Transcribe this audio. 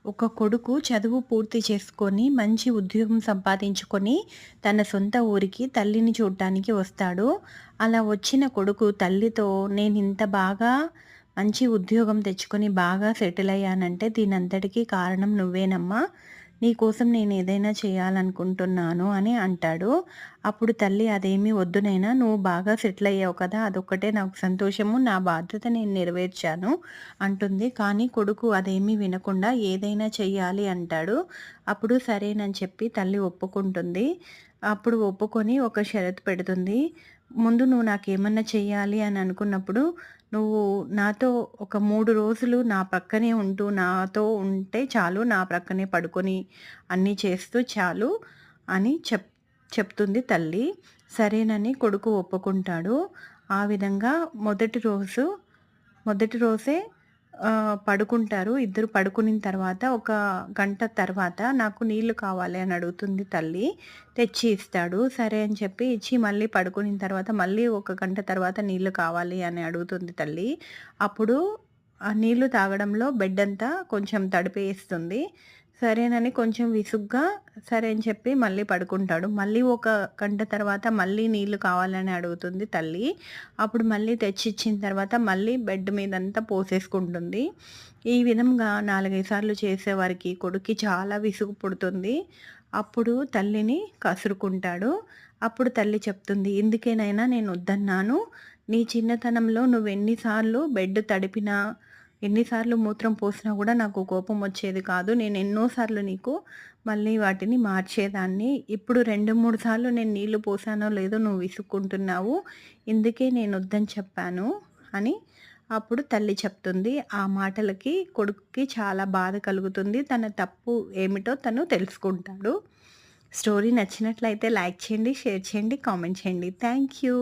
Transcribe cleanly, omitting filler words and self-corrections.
ఒక కొడుకు చదువు పూర్తి చేసుకొని, మంచి ఉద్యోగం సంపాదించుకొని, తన సొంత ఊరికి తల్లిని చూడ్డానికి వస్తాడు. అలా వచ్చిన కొడుకు తల్లితో నేనింత బాగా మంచి ఉద్యోగం తెచ్చుకొని బాగా సెటిల్ అయ్యానంటే దీనంతటికీ కారణం నువ్వేనమ్మా. నీకోసం నేనేదైనా చేయాలనుకుంటున్నాను అని అంటాడు. అప్పుడు తల్లి అదేమీ వద్దు నైనా, నువ్వు బాగా సెటిల్ అయ్యావు కదా! అదొక్కటే నాకు సంతోషము. నా బాధ్యత నేను నెరవేర్చాను అంటుంది. కానీ కొడుకు అదేమీ వినకుండా ఏదైనా చెయ్యాలి అంటాడు. అప్పుడు సరేనని చెప్పి తల్లి ఒప్పుకుంటుంది. అప్పుడు ఒప్పుకొని ఒక షరతు పెడుతుంది. ముందు నువ్వు నాకేమన్నా చెయ్యాలి అని అనుకున్నప్పుడు, నువ్వు నాతో ఒక 3 రోజులు నా పక్కనే ఉంటూ, నాతో ఉంటే చాలు. నా ప్రక్కనే పడుకొని అన్నీ చేస్తూ చాలు అని చెప్తుంది తల్లి. సరేనని కొడుకు ఒప్పుకుంటాడు. ఆ విధంగా మొదటి రోజే పడుకుంటారు. ఇద్దరు పడుకునిన తర్వాత ఒక గంట తర్వాత నాకు నీళ్లు కావాలి అని అడుగుతుంది తల్లి. తెచ్చి ఇస్తాడు. సరే అని చెప్పి ఇచ్చి మళ్ళీ పడుకునిన తర్వాత మళ్ళీ ఒక గంట తర్వాత నీళ్లు కావాలి అని అడుగుతుంది తల్లి. అప్పుడు ఆ నీళ్లు తాగడంలో బెడ్డంతా కొంచెం తడిపేస్తుంది. సరేనని కొంచెం విసుగ్గా సరే అని చెప్పి మళ్ళీ పడుకుంటాడు. మళ్ళీ ఒక గంట తర్వాత మళ్ళీ నీళ్లు కావాలని అడుగుతుంది తల్లి. అప్పుడు మళ్ళీ తెచ్చిచ్చిన తర్వాత మళ్ళీ బెడ్ మీదంతా పోసేసుకుంటుంది. ఈ విధంగా 4, 5 సార్లు చేసేవారికి కొడుక్కి చాలా విసుగు పుడుతుంది. అప్పుడు తల్లిని కసురుకుంటాడు. అప్పుడు తల్లి చెప్తుంది, "ఇందుకేనైనా నేను వద్దన్నాను. నీ చిన్నతనంలో నువ్వెన్ని సార్లు బెడ్ తడిపినా, ఎన్ని సార్లు మూత్రం పోసినా గూడా నాకు కోపం వచ్చేది కాదు. నేను ఎన్నో సార్లు నీకు మళ్ళీ వాటిని మార్చేదాన్ని. ఇప్పుడు 2, 3 సార్లు నేను నీళ్లు పోసానో లేదో నువ్వు విసుక్కుంటున్నావు. ఇందుకే నేనొద్దని చెప్పాను" అని అప్పుడు తల్లి చెప్తుంది. ఆ మాటలకి కొడుకుకి చాలా బాధ కలుగుతుంది. తన తప్పు ఏమిటో తను తెలుసుకుంటాడు. స్టోరీ నచ్చినట్లయితే లైక్ చేయండి, షేర్ చేయండి, కామెంట్ చేయండి. Thank you.